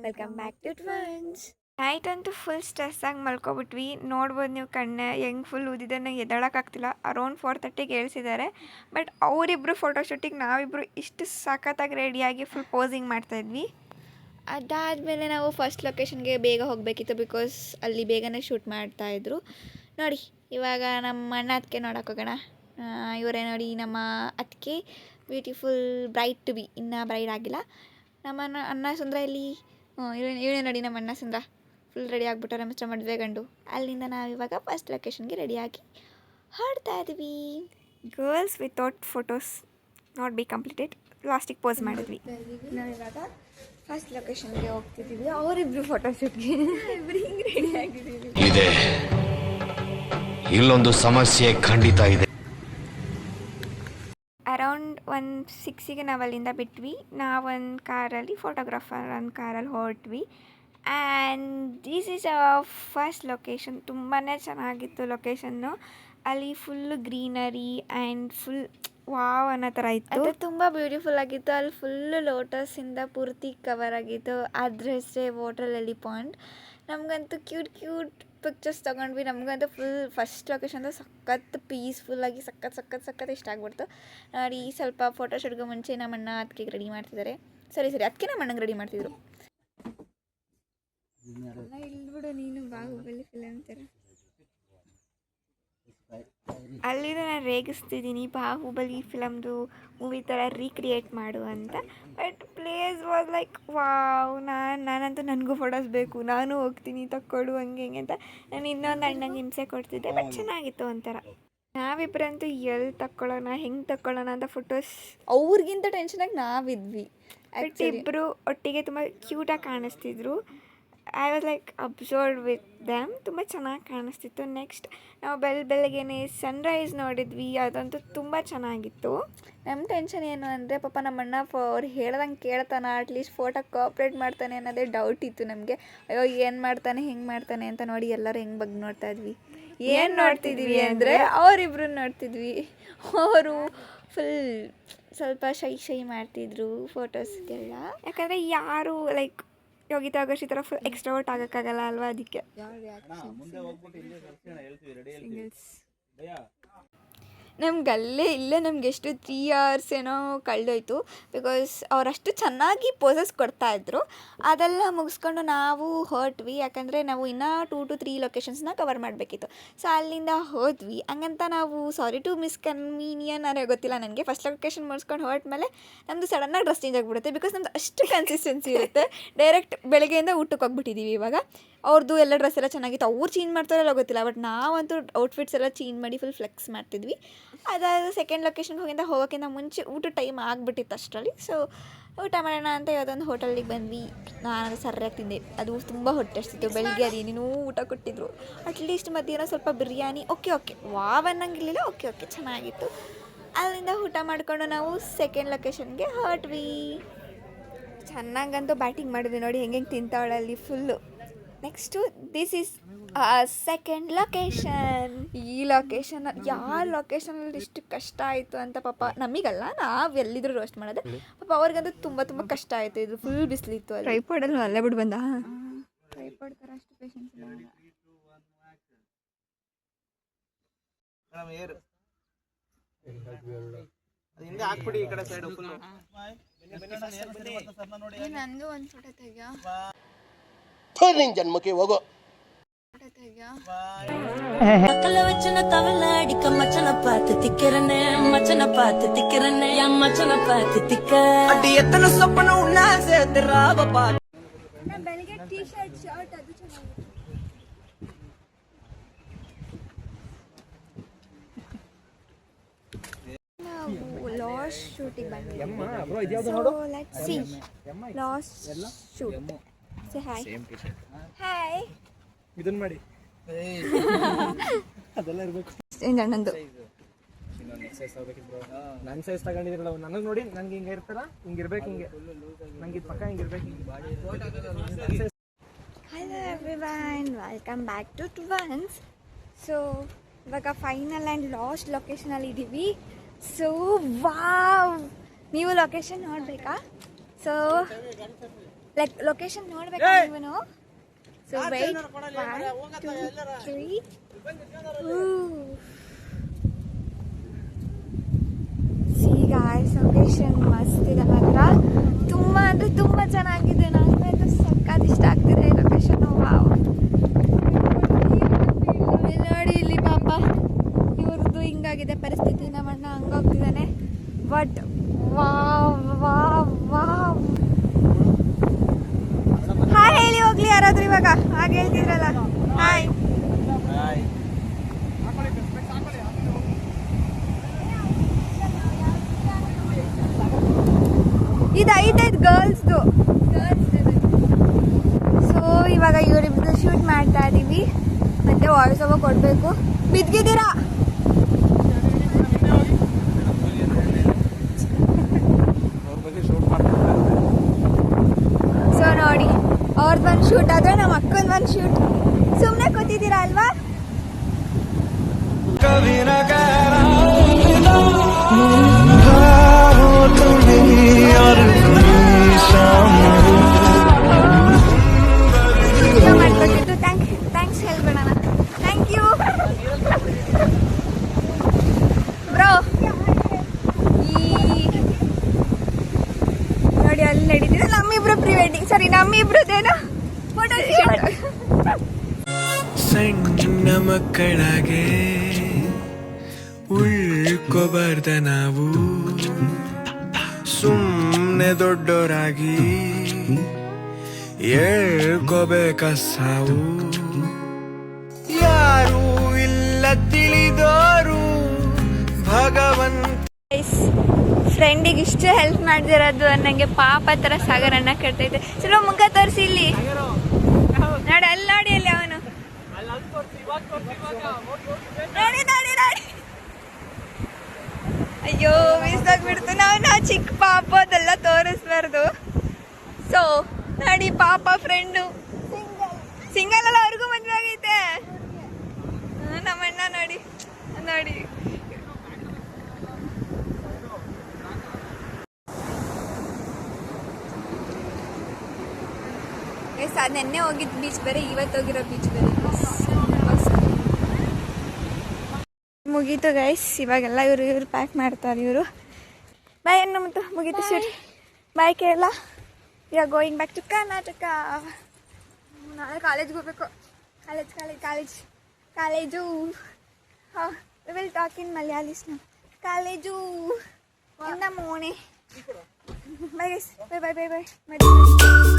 Welcome back to twins. Night ಅಂತೂ full ಸ್ಟ್ರೆಸ್ಸಾಗಿ ಮಲ್ಕೊಬಿಟ್ವಿ. ನೋಡ್ಬೋದು ನೀವು ಕಣ್ಣೆ ಹೆಂಗೆ ಫುಲ್ ಊದಿದೆ, ನಂಗೆ ಎದ್ದೇಳೋಕ್ಕಾಗ್ತಿಲ್ಲ. ಅರೌಂಡ್ 4:30ಗೆ ಹೇಳ್ಸಿದ್ದಾರೆ. ಬಟ್ ಅವರಿಬ್ಬರು ಫೋಟೋಶೂಟಿಗೆ ನಾವಿಬ್ಬರು ಇಷ್ಟು ಸಖತ್ತಾಗಿ ರೆಡಿಯಾಗಿ ಫುಲ್ ಪೋಸಿಂಗ್ ಮಾಡ್ತಾಯಿದ್ವಿ. ಅದಾದಮೇಲೆ ನಾವು ಫಸ್ಟ್ ಲೊಕೇಶನ್ಗೆ ಬೇಗ ಹೋಗಬೇಕಿತ್ತು, ಬಿಕಾಸ್ ಅಲ್ಲಿ ಬೇಗನೆ ಶೂಟ್ ಮಾಡ್ತಾಯಿದ್ರು. ನೋಡಿ ಇವಾಗ ನಮ್ಮ ಅಣ್ಣ ಅದಕ್ಕೆ ನೋಡೋಕೆ ಹೋಗೋಣ. ಇವರೇ ನೋಡಿ ನಮ್ಮ ಅದಕ್ಕೆ ಬ್ಯೂಟಿಫುಲ್ ಬ್ರೈಡ್ ಟು ಬಿ, ಇನ್ನೂ ಬ್ರೈಡ್ ಆಗಿಲ್ಲ. ನಮ್ಮ ಅಣ್ಣ ಸುಂದ್ರ ಇಲ್ಲಿ ಇವನೇ ನೋಡಿ ನಮ್ಮ ಅಣ್ಣ ಸುಂದ್ರ ಫುಲ್ ರೆಡಿ ಆಗಿಬಿಟ್ಟಾರೆ, ಮಿಸ್ಟರ್ ಮದುವೆ ಗಂಡು. ಅಲ್ಲಿಂದ ನಾವಿವಾಗ ಫಸ್ಟ್ ಲೊಕೇಶನ್ಗೆ ರೆಡಿಯಾಗಿ ಹೊರಡ್ತಾ ಇದ್ವಿ. Girls without photos not be completed, ಲಾಸ್ಟಿಗೆ ಪೋಸ್ ಮಾಡಿದ್ವಿ. ನಾವಿವಾಗ ಫಸ್ಟ್ ಲೊಕೇಶನ್ಗೆ ಹೋಗ್ತಿದ್ದೀವಿ. ಅವರಿಬ್ರು ಫೋಟೋಶೂಟ್ಗೆ ಇಬ್ಬರು ಹಿಂಗೆ ರೆಡಿ ಆಗಿದ್ದೀವಿ. ಇದೆ ಇಲ್ಲೊಂದು ಸಮಸ್ಯೆ ಖಂಡಿತ ಇದೆ. ಅರೌಂಡ್ 6ಗೆ ನಾವು ಅಲ್ಲಿಂದ ಬಿಟ್ವಿ. ನಾವೊಂದು ಕಾರಲ್ಲಿ, ಫೋಟೋಗ್ರಾಫರ್ ಒಂದು ಕಾರಲ್ಲಿ ಹೊರಟ್ವಿ. And this is our first location. ತುಂಬಾ ಚೆನ್ನಾಗಿತ್ತು ಲೊಕೇಶನ್ನು. ಅಲ್ಲಿ full greenery and full wow ಅನ್ನೋ ಥರ ಇತ್ತು. ಅದು ತುಂಬ ಬ್ಯೂಟಿಫುಲ್ ಆಗಿತ್ತು. ಅಲ್ಲಿ ಫುಲ್ಲು ಲೋಟಸಿಂದ ಪೂರ್ತಿ ಕವರ್ ಆಗಿತ್ತು. ಅದ್ರ ಹೆಸರೇ ವಾಟರ್ ಲಿಲಿ ಪಾಂಡ್. ನಮಗಂತೂ ಕ್ಯೂಟ್ ಪಿಕ್ಚರ್ಸ್ ತೊಗೊಂಡ್ವಿ. ನಮಗಂತೂ ಫುಲ್ ಫಸ್ಟ್ ಲೊಕೇಶನ್ ಸಖತ್ ಪೀಸ್ಫುಲ್ಲಾಗಿ ಸಖತ್ ಇಷ್ಟ ಆಗ್ಬಿಡ್ತು. ನೋಡಿ ಸ್ವಲ್ಪ ಫೋಟೋಶೂಟ್ಗೆ ಮುಂಚೆ ನಮ್ಮ ಅಣ್ಣ ಅದಕ್ಕೆ ರೆಡಿ ಮಾಡ್ತಿದ್ದಾರೆ. ಸರಿ ಅದಕ್ಕೆ ನಮ್ಮ ಅಣ್ಣಂಗೆ ರೆಡಿ ಮಾಡ್ತಿದ್ರು. ಇಲ್ಬಿಡು ನೀನು ಬಾಹುಬಲಿ ಫಿಲಮ್ ಥರ. ಅಲ್ಲಿಂದ ನಾನು ರೇಗಿಸ್ತಿದ್ದೀನಿ ಬಾಹುಬಲಿ ಫಿಲಮ್ದು ಮೂವಿ ಥರ ರೀಕ್ರಿಯೇಟ್ ಮಾಡು ಅಂತ. But place was like wow. ನಾನಂತೂ ನನಗೂ ಫೋಟೋಸ್ ಬೇಕು, ನಾನು ಹೋಗ್ತೀನಿ ತಕ್ಕೊಡು ಹಂಗೆ ಅಂತ ನಾನು ಇನ್ನೊಂದು ಅಣ್ಣಂಗೆ ಹಿಂಸೆ ಕೊಡ್ತಿದ್ದೆ. ಬಟ್ ಚೆನ್ನಾಗಿತ್ತು ಒಂಥರ. ನಾವಿಬ್ಬರಂತೂ ಎಲ್ಲಿ ತಕ್ಕೊಳ್ಳೋಣ, ಹೆಂಗೆ ತಕ್ಕೊಳ್ಳೋಣ ಅಂತ ಫೋಟೋಸ್ ಅವ್ರಿಗಿಂತ ಟೆನ್ಷನಾಗಿ ನಾವಿದ್ವಿ. ಬಟ್ ಇಬ್ಬರು ಒಟ್ಟಿಗೆ ತುಂಬ ಕ್ಯೂಟಾಗಿ ಕಾಣಿಸ್ತಿದ್ರು. I was like observed with them. ತುಂಬ ಚೆನ್ನಾಗಿ ಕಾಣಿಸ್ತಿತ್ತು. ನೆಕ್ಸ್ಟ್ ನಾವು ಬೆಳಗ್ಗೆನೇ ಸನ್ರೈಸ್ ನೋಡಿದ್ವಿ. ಅದಂತೂ ತುಂಬ ಚೆನ್ನಾಗಿತ್ತು. ನಮ್ಮ ಟೆನ್ಷನ್ ಏನು ಅಂದರೆ ಪಾಪ ನಮ್ಮ ಅಣ್ಣ ಅವ್ರು ಹೇಳ್ದಂಗೆ ಕೇಳ್ತಾನೆ, ಅಟ್ಲೀಸ್ಟ್ ಫೋಟೋ ಕೋಆಪ್ರೇಟ್ ಮಾಡ್ತಾನೆ ಅನ್ನೋದೇ ಡೌಟ್ ಇತ್ತು ನಮಗೆ. ಅಯ್ಯೋ ಏನು ಮಾಡ್ತಾನೆ ಹೆಂಗೆ ಮಾಡ್ತಾನೆ ಅಂತ. ನೋಡಿ ಎಲ್ಲರೂ ಹೆಂಗೆ ಬಗ್ಗೆ ನೋಡ್ತಾ ಇದ್ವಿ. ಏನು ನೋಡ್ತಿದ್ವಿ ಅಂದರೆ ಅವರಿಬ್ರು ನೋಡ್ತಿದ್ವಿ. ಅವರು ಫುಲ್ ಸ್ವಲ್ಪ ಶೈ ಮಾಡ್ತಿದ್ರು ಫೋಟೋಸ್ಗೆಲ್ಲ. ಯಾಕಂದರೆ ಯಾರು ಲೈಕ್ ಯೋಗಿತಾ ಆಗೋಷ್ಟು ಈ ಥರ ಫುಲ್ ಎಕ್ಸ್ಟ್ರಾವರ್ಟ್ ಆಗೋಕ್ಕಾಗಲ್ಲ ಅಲ್ವಾ, ಅದಕ್ಕೆ. ಇಲ್ಲೇ ನಮ್ಗೆ ಎಷ್ಟು 3 hours ಏನೋ ಕಳೆದೋಯ್ತು. ಬಿಕಾಸ್ ಅವರಷ್ಟು ಚೆನ್ನಾಗಿ ಪೋಸಸ್ ಕೊಡ್ತಾಯಿದ್ರು. ಅದೆಲ್ಲ ಮುಗಿಸ್ಕೊಂಡು ನಾವು ಹೊರಟ್ವಿ. ಯಾಕಂದರೆ ನಾವು ಇನ್ನೂ 2 to 3 ಲೊಕೇಶನ್ಸ್ನ ಕವರ್ ಮಾಡಬೇಕಿತ್ತು. ಸೊ ಅಲ್ಲಿಂದ ಹೋದ್ವಿ. ಹಂಗಂತ ನಾವು ಸಾರಿ ಟು ಮಿಸ್ಕನ್ವೀನಿಯನ್ ಅನ್ನೋ ಗೊತ್ತಿಲ್ಲ ನನಗೆ. ಫಸ್ಟ್ ಲೊಕೇಶನ್ ಮುಗಿಸ್ಕೊಂಡು ಹೊರಟ್ಮೇಲೆ ನಮ್ಮದು ಸಡನ್ನಾಗಿ ಡ್ರೆಸ್ ಚೇಂಜ್ ಆಗಿಬಿಡುತ್ತೆ. ಬಿಕಾಸ್ ನಮ್ದು ಅಷ್ಟು ಕನ್ಸಿಸ್ಟೆನ್ಸಿ ಇರುತ್ತೆ. ಡೈರೆಕ್ಟ್ ಬೆಳಗ್ಗೆಯಿಂದ ಊಟಕ್ಕೆ ಹೋಗ್ಬಿಟ್ಟಿದ್ದೀವಿ. ಇವಾಗ ಅವ್ರದ್ದು ಎಲ್ಲ ಡ್ರೆಸ್ ಎಲ್ಲ ಚೆನ್ನಾಗಿತ್ತು. ಅವ್ರು ಚೇಂಜ್ ಮಾಡ್ತಾರಲ್ಲ ಗೊತ್ತಿಲ್ಲ. ಬಟ್ ನಾವಂತೂ ಔಟ್ಫಿಟ್ಸ್ ಎಲ್ಲ ಚೇಂಜ್ ಮಾಡಿ ಫುಲ್ ಫ್ಲೆಕ್ಸ್ ಮಾಡ್ತಿದ್ವಿ. ಅದಾದ ಸೆಕೆಂಡ್ ಲೊಕೇಶನ್ಗೆ ಹೋಗೋಕ್ಕಿಂತ ಮುಂಚೆ ಊಟ ಟೈಮ್ ಆಗಿಬಿಟ್ಟಿತ್ತು ಅಷ್ಟರಲ್ಲಿ. ಸೊ ಊಟ ಮಾಡೋಣ ಅಂತ ಯಾವುದೊಂದು ಹೋಟೆಲಿಗೆ ಬಂದ್ವಿ. ನಾನು ಸರಿಯಾಗಿ ತಿಂದೆ. ಅದು ತುಂಬ ಹೊಟ್ಟೆ ಹಸಿತು. ಬೆಳಿಗ್ಗೆ ಅದೇನೇನೋ ಊಟ ಕೊಟ್ಟಿದ್ರು. ಅಟ್ಲೀಸ್ಟ್ ಮಧ್ಯಾಹ್ನ ಸ್ವಲ್ಪ ಬಿರಿಯಾನಿ ಓಕೆ ವಾವ್ ಅನ್ನಂಗಿರಲಿಲ್ಲ. ಓಕೆ ಚೆನ್ನಾಗಿತ್ತು. ಅಲ್ಲಿಂದ ಊಟ ಮಾಡಿಕೊಂಡು ನಾವು ಸೆಕೆಂಡ್ ಲೊಕೇಶನ್ಗೆ ಹೊರಟ್ವಿ. ಚೆನ್ನಾಗಂತೂ ಬ್ಯಾಟಿಂಗ್ ಮಾಡಿದ್ವಿ. ನೋಡಿ ಹೆಂಗೆ ತಿಂತಾವಳಲ್ಲಿ full. Next this is second location. ಈ ಲೊಕೇಶನ್ ಯಾವ ಲೊಕೇಶನಲ್ಲಿ ಇಷ್ಟು ಕಷ್ಟ ಆಯಿತು ಅಂತ ಪಾಪ ನಮಗಲ್ಲ, ನಾವು ಎಲ್ಲಿದ್ರು ರೋಸ್ಟ್ ಮಾಡೋದು. ಪಾಪ ಅವ್ರಿಗಂತೂ ತುಂಬ ಕಷ್ಟ ಆಯಿತು. ಇದು ಫುಲ್ ಬಿಸಿಲಿತ್ತು. ಅಲ್ಲಿ ಟ್ರೈಪಾಡಲ್ಲಿ ಅಲ್ಲೇ ಬಿಟ್ಟು ಬಂದ. ಟ್ರೈಪಾಡ್ ಥರ ಅಷ್ಟು ಪೇಷನ್ಸ್ ನಂದು ಒಂದು ಫೋಟೋ ತೆಗ್ಯಾ. ಜನ್ಮಕ್ಕೆ ಹೋಗೋ மக்கள வச்சன தவள அடிக்க மச்சன பார்த்து திக்கிறனே, மச்சன பார்த்து திக்கிறனே, என் மச்சன பார்த்து திக்க அடி எத்தனை சொப்பன உன்னா சேர்த்துறாவ பாத்து. ನಾನು ಬೆಳಿಗ್ಗೆ ಟೀ ಶರ್ಟ್ ಅದು ಚೆನ್ನಾಗಿತ್ತು. ನಾವು ಲಾಸ್ಟ್ ಶೂಟಿಗೆ ಬಂದ್ವಿ. So let's see last shoot. Say hi ಇದನ್ನ ಮಾಡಿ ಅದೆಲ್ಲ ಇರಬೇಕು. ಅಣ್ಣಂದು ನನ್ನ ಸೈಜ್ ತಗೊಂಡಿದ್ರಲ್ಲ ನನಗೆ ನೋಡಿ. ನಂಗೆ ಹಿಂಗೆ ಇರ್ತಾರ, ಹಿಂಗಿರ್ಬೇಕು, ಹಿಂಗೆ ನಂಗೆ ಇದು ಪಕ್ಕ ಹಿಂಗಿರ್ಬೇಕು. Hello everyone, welcome back to twins. So ಇವಾಗ ಫೈನಲ್ ಆ್ಯಂಡ್ ಲಾಸ್ಟ್ ಲೊಕೇಶನಲ್ಲಿ ಇದ್ದೀವಿ. ಸೊ ವಾವ್, ನೀವು ಲೊಕೇಶನ್ ನೋಡಬೇಕಾ? ಸೊ ಲೈಕ್ ಲೊಕೇಶನ್ ನೋಡ್ಬೇಕು ಇವನು. So wait 1 2 3 see guys location ಮಸ್ತ್ ಇದೆ ಮಾತ್ರ. ತುಂಬ ಅಂದರೆ ತುಂಬ ಚೆನ್ನಾಗಿದೆ. ನನಗಂತೂ ಸಕ್ಕತ್ ಇಷ್ಟ ಆಗ್ತಿದೆ ಈ ಲೊಕೇಶನ್. ವಾವ್ ನೋಡಿ ಇಲ್ಲಿ ಪಾಪ ಇವ್ರದ್ದು ಹಿಂಗಾಗಿದೆ ಪರಿಸ್ಥಿತಿ. ನಮ್ಮ ಅಣ್ಣ ಹಂಗೋಗ್ತಿದ್ದಾನೆ. But wow wow wow. Hi ಹೇಳಿ ಹೋಗ್ಲಿ ಯಾರಾದ್ರೂ ಇವಾಗ. ಹಾಗೆ ಹೇಳ್ತಿದ್ರಲ್ಲ ಹಾಯ್. ಇದು 5 ಗರ್ಲ್ಸ್ದು. ಸೊ ಇವಾಗ ಇವರಿಬ್ರು ಶೂಟ್ ಮಾಡ್ತಾ ಇದ್ದೀವಿ. ಮತ್ತೆ ವಾಯ್ಸ್ ಓವರ್ ಕೊಡಬೇಕು. ಬಿದ್ದಿದ್ದೀರಾ? ಸೊ ನೋಡಿ ಅವ್ರದ್ದು ಒಂದು ಶೂಟ್ ಆದರೆ ನಮ್ಮ ಅಕ್ಕನ ಒಂದು ಶೂಟ್. ಸುಮ್ಮನೆ ಕೂತಿದ್ದೀರಾ ಅಲ್ವಾ? ಮಾಡ್ಕೊಟ್ಟಿದ್ದು ಥ್ಯಾಂಕ್ಸ್ ಹೇಳ್ಬೇಡ. Thank you bro. ನೋಡಿ ಅಲ್ಲಿ ನಡೀತಿದೆ ನಮ್ಮಿಬ್ರು ಪ್ರೀ ವೆಡ್ಡಿಂಗ್. ಸಾರಿ ನಮ್ಮಿಬ್ರದೇನು ಫೋಟೋ ಶೂಟ್. ಸಣ್ಣ ಮಕ್ಕಳಾಗೆ ಉಳ್ಕೋಬಾರ್ದ ನಾವು, ಸುಮ್ಮನೆ ದೊಡ್ಡೋರಾಗಿ ಹೇಳ್ಕೋಬೇಕ ಸಾವು. ಯಾರು ಇಲ್ಲ ತಿಳಿದೋರು ಭಗವಂತ. ಫ್ರೆಂಡಿಗೆ ಇಷ್ಟು ಹೆಲ್ಪ್ ಮಾಡ್ದಿರೋದು ನನಗೆ ಪಾಪ ಥರ ಸಾಗರ್ ಅಣ್ಣ ಕಟ್ತೈತೆ. ಚಲೋ ಮುಖ ತೋರಿಸಿ ಇಲ್ಲಿ ನೋಡಿ. ಅಲ್ಲಿ ನೋಡಿ ಅಲ್ಲಿ ಅವನು ನೋಡಿ ನೋಡಿ ನೋಡಿ. ಅಯ್ಯೋ ಮಿಸ್ ಆಗ್ಬಿಡ್ತು. ನಾವು ಚಿಕ್ಕ ಪಾಪ ಅದೆಲ್ಲ ತೋರಿಸ್ಬಾರ್ದು. ಸೊ ನೋಡಿ ಪಾಪ ಫ್ರೆಂಡು ಸಿಂಗಲ್ ಅಲ್ಲ, ಅವ್ರಿಗೂ ಮದುವೆ ಆಗೈತೆ. ನಮ್ಮಣ್ಣ ನೋಡಿ ನೋಡಿ. ನೆನ್ನೆ ಹೋಗಿದ್ದು ಬೀಚ್ ಬೇರೆ, ಇವತ್ತು ಹೋಗಿರೋ ಬೀಚ್ ಬೇರೆ. ಮುಗೀತು ಗೈಸ್. ಇವಾಗೆಲ್ಲ ಇವರು ಪ್ಯಾಕ್ ಮಾಡ್ತಾರೆ. ಇವರು ಬಾಯ್ ಅನ್ನು ಮತ್ತು ಮುಗೀತು shoot. Bye Kerala. We are going back to Karnataka. ನಾಳೆ ಕಾಲೇಜ್ಗೆ ಹೋಗ್ಬೇಕು. ಕಾಲೇಜು ಹಾಂ we will talk in Malayalis ನಾ. ಕಾಲೇಜು ಇನ್ನ ಮೋಣೆ. Bye guys. ಬಾಯ್ ಬಾಯ್ ಬಾಯ್ ಬಾಯ್.